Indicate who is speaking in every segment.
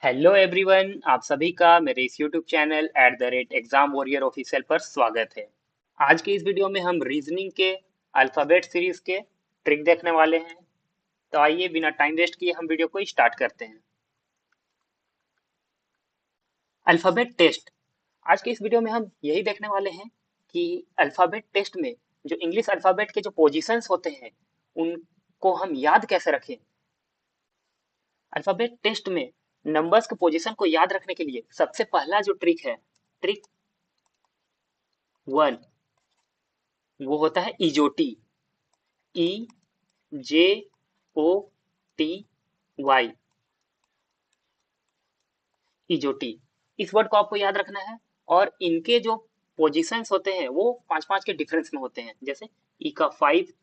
Speaker 1: Hello everyone, आप सभी का मेरे इस YouTube channel @exam warrior official पर स्वागत है। आज के इस वीडियो में हम रीजनिंग के अल्फ़ाबेट सीरीज के ट्रिक देखने वाले हैं। तो आइए बिना टाइम वेस्ट किए हम वीडियो को स्टार्ट करते हैं। Alphabet test. आज के इस वीडियो में हम यही देखने वाले हैं कि अल्फ़ाबेट टेस्ट में जो इंग्लिश अल्फ़ाबेट के जो पोजीशंस होते हैं उनको हम याद कैसे रखें। अल्फ़ाबेट टेस्ट में नंबर्स के पोजीशन को याद रखने के लिए सबसे पहला जो ट्रिक है, ट्रिक 1, वो होता है इजोटी। ई जे ओ टी वाई, इजोटी। इस वर्ड को आपको याद रखना है। और इनके जो पोजीशंस होते हैं वो पांच पांच के डिफरेंस में होते हैं। जैसे ई का 5,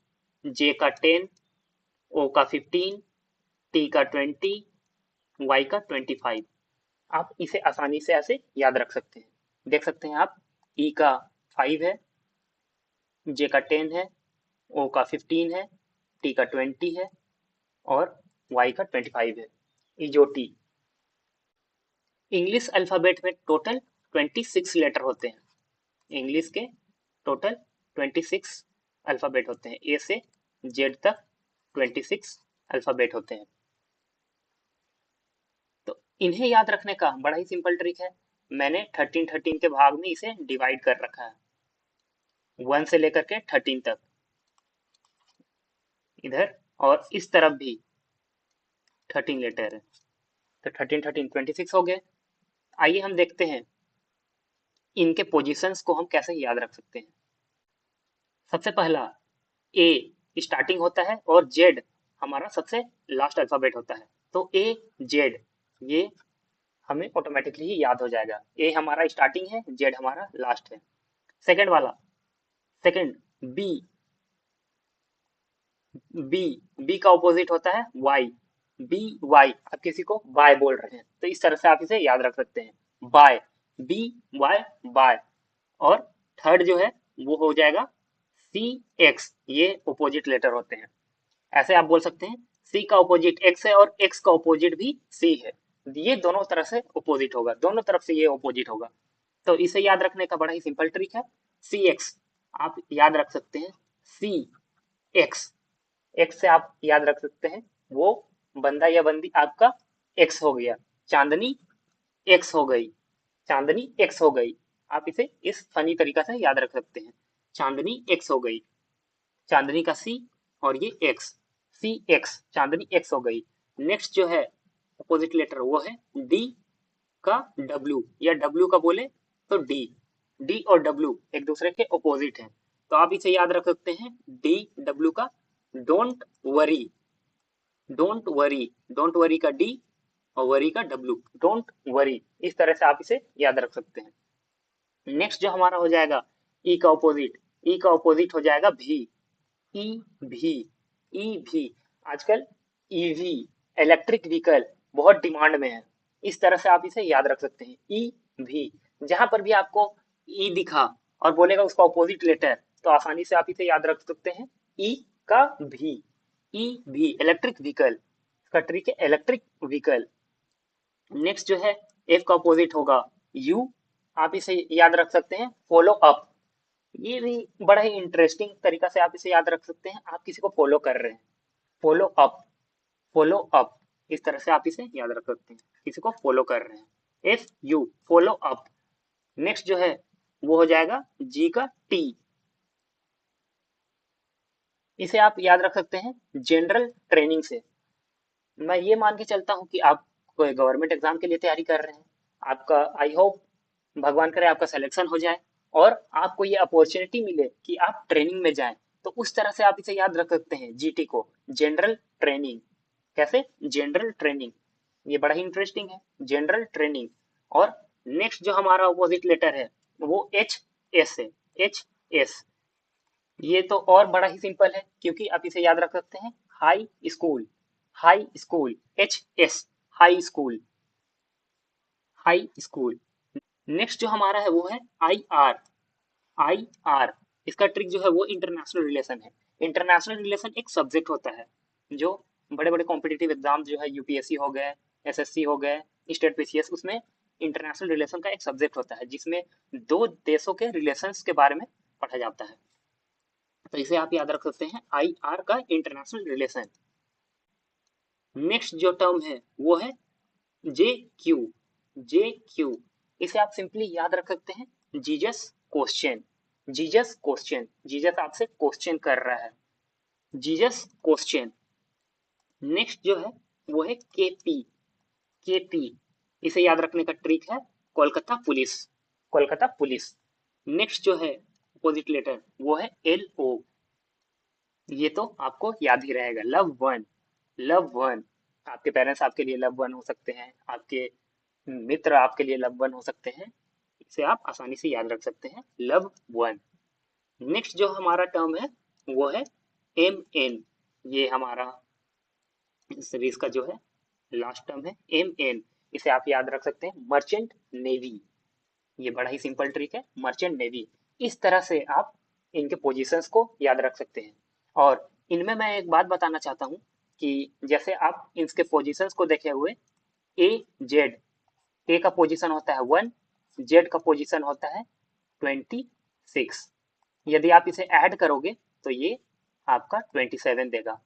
Speaker 1: जे का 10, ओ का 15, टी का 20, वाई का 25। आप इसे आसानी से ऐसे याद रख सकते हैं। देख सकते हैं आप, ई का 5 है, जे का 10 है, ओ का 15 है, टी का 20 है और वाई का 25 है। इजोटी। इंग्लिश अल्फाबेट में टोटल 26 लेटर होते हैं। इंग्लिश के टोटल 26 अल्फाबेट होते हैं। ए से जेड तक 26 अल्फाबेट होते हैं। तो इन्हें याद रखने का बड़ा ही सिंपल ट्रिक है। मैंने 13 के भाग में इसे डिवाइड कर रखा है, 1 से लेकर के 13 तक। इधर और इस तरफ भी 13 लेटर है। तो 13 26 हो गए। आइए हम देखते हैं इनके पोजीशंस को हम कैसे याद रख सकते हैं। सबसे पहला, ए स्टार्टिंग होता है और जेड हमारा सबसे लास्ट अल्फाबेट होता है। तो ए जेड, ये हमें ऑटोमेटिकली ही याद हो जाएगा। ए हमारा स्टार्टिंग है, जेड हमारा लास्ट है। सेकंड वाला, सेकंड बी, बी बी का ऑपोजिट होता है वाई। बी वाई, आप किसी को बाय बोल रहे हैं तो इस तरह से आप इसे याद रख सकते हैं, बाय, बी वाई बाय। और थर्ड जो है वो हो जाएगा सी एक्स, ये अपोजिट लेटर होते हैं। ऐसे आप बोल सकते हैं सी का अपोजिट एक्स है और एक्स का अपोजिट भी सी है। ये दोनों तरह से अपोजिट होगा, दोनों तरफ से ये अपोजिट होगा। तो इसे याद रखने का बड़ा ही सिंपल ट्रिक है, सी एक्स। आप याद रख सकते हैं सी एक्स। एक्स से आप याद रख सकते हैं वो बंदा या बंदी आपका एक्स हो गया। चांदनी एक्स हो गई, चांदनी एक्स हो गई। आप इसे इस फनी तरीका से याद रख सकते हैं, चांदनी एक्स हो गई। चांदनी का सी और ये एक्स, सी एक्स, चांदनी एक्स हो गई। नेक्स्ट जो है अपोजिट लेटर वो है डी का डब्ल्यू, या डब्ल्यू का बोले तो डी। डी और डब्ल्यू एक दूसरे के अपोजिट हैं। तो आप इसे याद रख सकते हैं डी डब्ल्यू का don't worry. Don't worry, don't worry का डी और वरी का डब्ल्यू, डोंट वरी। इस तरह से आप इसे याद रख सकते हैं। नेक्स्ट जो हमारा हो जाएगा ई का ऑपोजिट, ई का ऑपोजिट हो जाएगा भी। ई भी, ई भी। आजकल ईवी, इलेक्ट्रिक व्हीकल बहुत डिमांड में है। इस तरह से आप इसे याद रख सकते हैं, ई भी। जहां पर भी आपको ई दिखा और बोलेगा उसका ऑपोजिट लेटर, तो आसानी से आप इसे याद रख सकते हैं, ई का भी। ई भी इलेक्ट्रिक व्हीकल, इसका ट्रिक है इलेक्ट्रिक व्हीकल। नेक्स्ट जो है एफ का ऑपोजिट होगा यू। आप इसे याद रख सकते हैं फॉलो अप। ये भी बड़ा ही इंटरेस्टिंग तरीका से आप इसे याद रख सकते हैं। आप किसी को फॉलो कर रहे हैं, फॉलो अप, फॉलो अप। इस तरह से आप इसे याद रख सकते हैं, किसी को फॉलो कर रहे हैं, F you, follow up. Next जो है वो हो जाएगा जी का टी। इसे आप याद रख सकते हैं जनरल ट्रेनिंग से। मैं ये मान के चलता हूँ कि आप कोई गवर्नमेंट एग्जाम के लिए तैयारी कर रहे हैं। आपका आई होप, भगवान करे आपका सिलेक्शन हो जाए और आपको ये अपॉर्चुनिटी मिले कि आप ट्रेनिंग में जाएं। तो उस तरह से आप इसे याद रख सकते हैं जीटी को, जनरल ट्रेनिंग। कैसे? General training. ये बड़ा ही इंटरेस्टिंग है, जनरल ट्रेनिंग। और नेक्स्ट जो हमारा अपोजिट लेटर है वो एच एस है, एच एस। ये तो और बड़ा ही सिंपल है क्योंकि आप इसे याद रख सकते हैं high school, high school, H S, high school, high school. Next जो हमारा है वो है आई आर, आई आर। इसका ट्रिक जो है वो इंटरनेशनल रिलेशन है। इंटरनेशनल रिलेशन एक सब्जेक्ट होता है जो बड़े बड़े कॉम्पिटिटिव एग्जाम जो है यूपीएससी हो गए, एसएससी हो गए, स्टेट पीसीएस, उसमें इंटरनेशनल रिलेशन का एक सब्जेक्ट होता है जिसमें दो देशों के रिलेशंस के बारे में पढ़ा जाता है। तो इसे आप याद रख सकते हैं, आई आर का इंटरनेशनल रिलेशन। नेक्स्ट जो टर्म है वो है जे क्यू। जे क्यू, इसे आप सिंपली याद रख सकते हैं, Jesus question. Jesus question, Jesus आपसे क्वेश्चन कर रहा है, जीजस क्वेश्चन। नेक्स्ट जो है वो है केपी। केपी, इसे याद रखने का ट्रिक है Kolkata police. Kolkata police. Next जो है अपोजिट लेटर वो है एल ओ। ये तो आपको याद ही रहेगा, लव वन। लव वन, आपके पेरेंट्स आपके लिए लव वन हो सकते हैं, आपके मित्र आपके लिए लव वन हो सकते हैं। इसे आप आसानी से याद रख सकते हैं, लव वन। नेक्स्ट जो हमारा टर्म है वो है एम एन। ये हमारा सीरीज का जो है लास्ट टर्म है एम एन। इसे आप याद रख सकते हैं, मर्चेंट नेवी। ये बड़ा ही सिंपल ट्रिक है, मर्चेंट नेवी। इस तरह से आप इनके पोजीशंस को याद रख सकते हैं। और इनमें मैं एक बात बताना चाहता हूँ कि जैसे आप इसके पोजीशंस को देखे हुए, ए जेड, ए का पोजीशन होता है 1, जेड का पोजीशन होता है 26। यदि आप इसे ऐड करोगे तो ये आपका 27 देगा।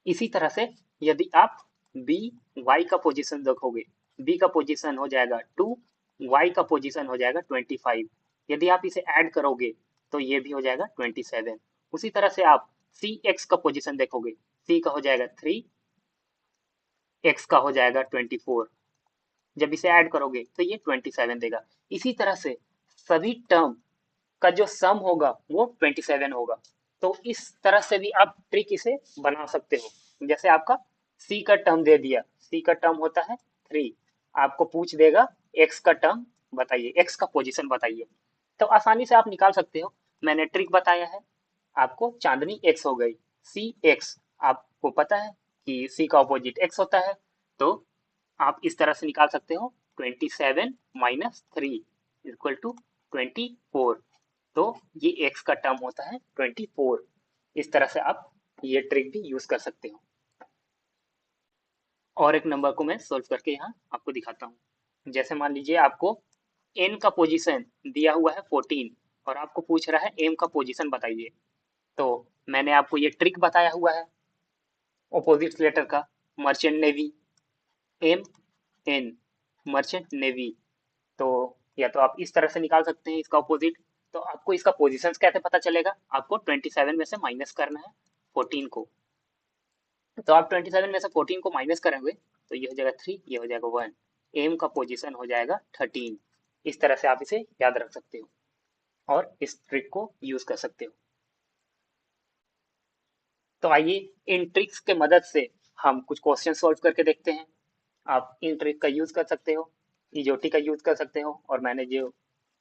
Speaker 1: इसी तरह से यदि आप बी वाई का पोजीशन देखोगे, बी का पोजीशन हो जाएगा 2, वाई का पोजीशन हो जाएगा 25। यदि आप इसे ऐड करोगे तो ये भी हो जाएगा 27। उसी तरह से आप सी एक्स का पोजीशन देखोगे, सी का हो जाएगा 3, एक्स का हो जाएगा 24। जब इसे ऐड करोगे तो ये 27 देगा। इसी तरह से सभी टर्म का जो सम होगा वो 27 होगा। तो इस तरह से भी आप ट्रिक इसे बना सकते हो। जैसे आपका सी का टर्म दे दिया, सी का टर्म होता है 3, आपको पूछ देगा एक्स का टर्म बताइए, एक्स का पोजीशन बताइए, तो आसानी से आप निकाल सकते हो। मैंने ट्रिक बताया है आपको, चांदनी एक्स हो गई, सी एक्स, आपको पता है कि सी का ऑपोजिट एक्स होता है, तो आप इस तरह से निकाल सकते हो 27 माइनस 3 इक्वल टू 24। तो ये x का टर्म होता है 24। इस तरह से आप ये ट्रिक भी यूज कर सकते हो। और एक नंबर को मैं सोल्व करके यहाँ आपको दिखाता हूँ। जैसे मान लीजिए आपको n का पोजीशन दिया हुआ है 14 और आपको पूछ रहा है m का पोजीशन बताइए। तो मैंने आपको ये ट्रिक बताया हुआ है ऑपोजिट लेटर का, merchant navy, M N, merchant navy. तो या तो आप इस तरह से निकाल सकते हैं इसका ऑपोजिट। तो आपको इसका पोजीशंस कैसे पता चलेगा, आपको 27 में से माइनस करना है 14 को। तो आप 27 में से 14 को माइनस करेंगे तो ये हो जाएगा 3, ये हो जाएगा 1, एम का पोजीशन हो जाएगा 13। इस तरह से आप इसे याद रख सकते हो और इस ट्रिक को यूज कर सकते हो। तो आइए इन ट्रिक्स के मदद से हम कुछ क्वेश्चन सॉल्व करके देखते हैं। आप इन ट्रिक का यूज कर सकते हो, ईजोटी का यूज कर सकते हो, और मैंने जो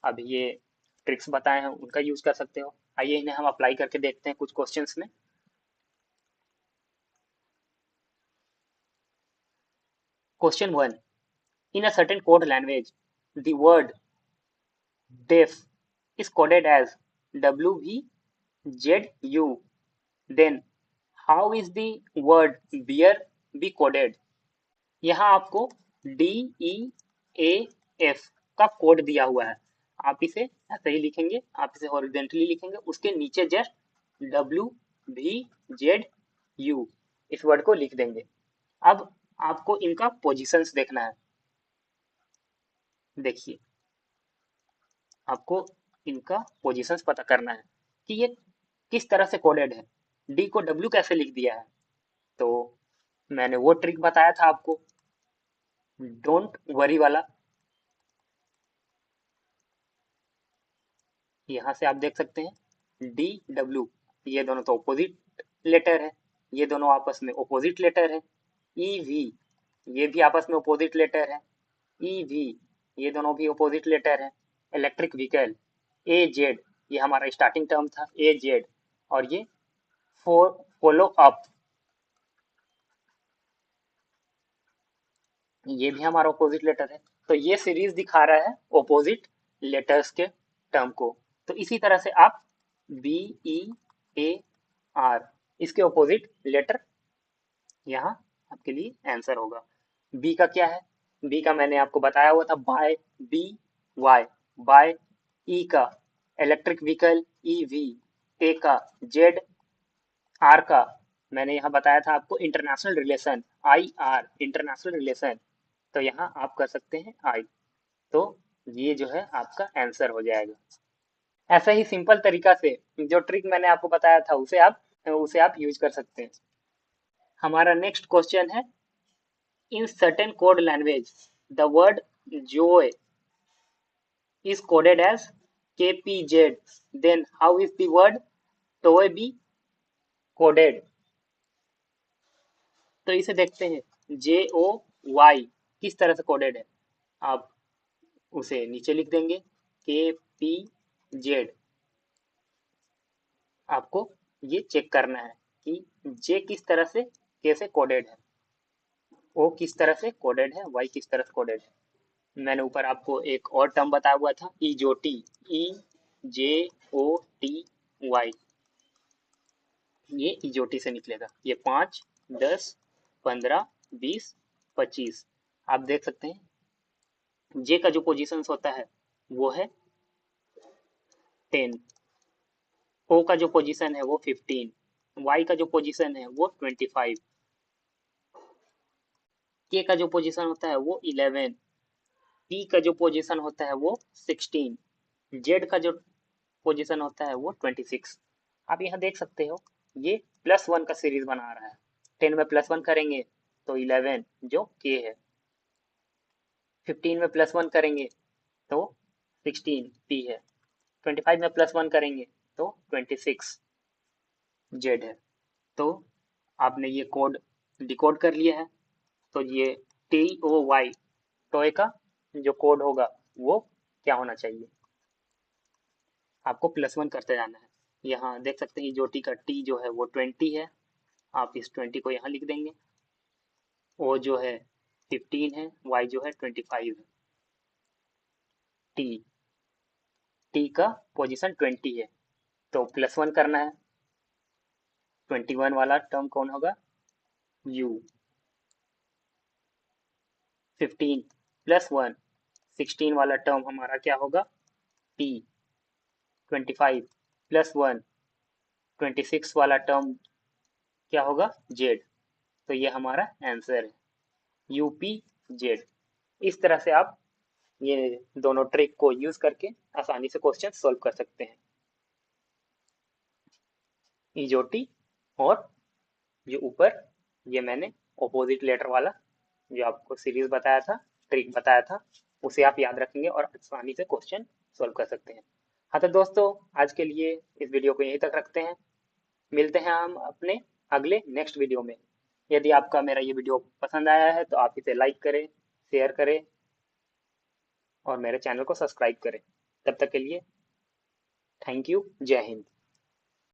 Speaker 1: अभी ये ट्रिक्स बताए हैं उनका यूज कर सकते हो। आइए इन्हें हम अप्लाई करके देखते हैं कुछ क्वेश्चंस में। Question 1, in a certain code language the word deaf is coded as WVZU, then how is the word beer be coded? यहाँ आपको DEAF का कोड दिया हुआ है, आप इसे ऐसे ही लिखेंगे, आप इसे हॉरिजेंटली लिखेंगे, उसके नीचे जस्ट WVZU इस वर्ड को लिख देंगे। अब आपको इनका पोजीशंस देखना है। देखिए, आपको इनका पोजीशंस पता करना है कि ये किस तरह से कोडेड है। डी को डब्ल्यू कैसे लिख दिया है, तो मैंने वो ट्रिक बताया था आपको, डोंट वरी वाला। यहाँ से आप देख सकते हैं डी डब्ल्यू, ये दोनों तो अपोजिट लेटर है, ये दोनों आपस में अपोजिट लेटर है। ई वी, ये भी आपस में अपोजिट लेटर है। ई वी, ये दोनों भी अपोजिट लेटर है। इलेक्ट्रिक व्हीकल, ए जेड, ये हमारा स्टार्टिंग टर्म था ए जेड, और ये फॉलो अप, ये भी हमारा ऑपोजिट लेटर है। तो ये सीरीज दिखा रहा है ऑपोजिट लेटर्स के टर्म को। तो इसी तरह से आप बी ई ए आर, इसके ऑपोजिट लेटर यहाँ आपके लिए आंसर होगा। बी का क्या है, बी का मैंने आपको बताया हुआ था बाय बी वाई, बाय ई का इलेक्ट्रिक व्हीकल ई वी, ए का जेड, आर का मैंने यहाँ बताया था आपको international relation I R, international relation, तो यहाँ आप कर सकते हैं आई। तो ये जो है आपका आंसर हो जाएगा। ऐसा ही सिंपल तरीका से जो ट्रिक मैंने आपको बताया था उसे आप यूज कर सकते हैं। हमारा नेक्स्ट क्वेश्चन है, in certain code language the word joy is coded as kpz, then how is the word toy be coded? तो इसे देखते हैं, जे ओ वाई किस तरह से कोडेड है। आप उसे नीचे लिख देंगे, के पी जेड। आपको ये चेक करना है कि जे किस तरह से कैसे कोडेड है, ओ किस तरह से कोडेड है, वाई किस तरह से कोडेड है। मैंने ऊपर आपको एक और टर्म बताया हुआ था, इजोटी, ई जे ओ टी वाई, ये इजोटी से निकलेगा। ये 5, 10, 15, 20, 25। आप देख सकते हैं जे का जो पोजीशन होता है वो है 10, ओ का जो पोजीशन है वो 15, वाई का जो पोजीशन है वो 25, के का जो पोजीशन होता है वो 11, पी का जो पोजीशन होता है वो 16, जेड का जो पोजीशन होता है वो 26। आप यहाँ देख सकते हो ये +1 का सीरीज बना रहा है। 10 में +1 करेंगे तो 11 जो के है, 15 में +1 करेंगे तो 16 पी है, 25 में +1 करेंगे तो 26 जेड है। तो आपने ये कोड डिकोड कर लिया है। तो ये टी ओ वाई टॉय का जो कोड होगा वो क्या होना चाहिए, आपको +1 करते जाना है। यहाँ देख सकते हैं जो टी का टी जो है वो 20 है, आप इस 20 को यहाँ लिख देंगे। ओ जो है 15 है, वाई जो है 25 है, टी टी का पोजीशन 20 है तो +1 करना है। 21 वाला टर्म कौन होगा, यू। 15 +1 16 वाला टर्म हमारा क्या होगा, टी। 25 +1 26 वाला टर्म क्या होगा, जेड। तो ये हमारा आंसर है, यूपी जेड। इस तरह से आप ये दोनों ट्रिक को यूज करके आसानी से क्वेश्चन सॉल्व कर सकते हैं। इजोटी और जो ऊपर ये मैंने ऑपोजिट लेटर वाला जो आपको सीरीज बताया था, ट्रिक बताया था, उसे आप याद रखेंगे और आसानी से क्वेश्चन सॉल्व कर सकते हैं। हाँ तो दोस्तों, आज के लिए इस वीडियो को यहीं तक रखते हैं। मिलते हैं हम अपने अगले नेक्स्ट वीडियो में। यदि आपका मेरा ये वीडियो पसंद आया है तो आप इसे लाइक करें, शेयर करें और मेरे चैनल को सब्सक्राइब करें। तब तक के लिए थैंक यू, जय हिंद।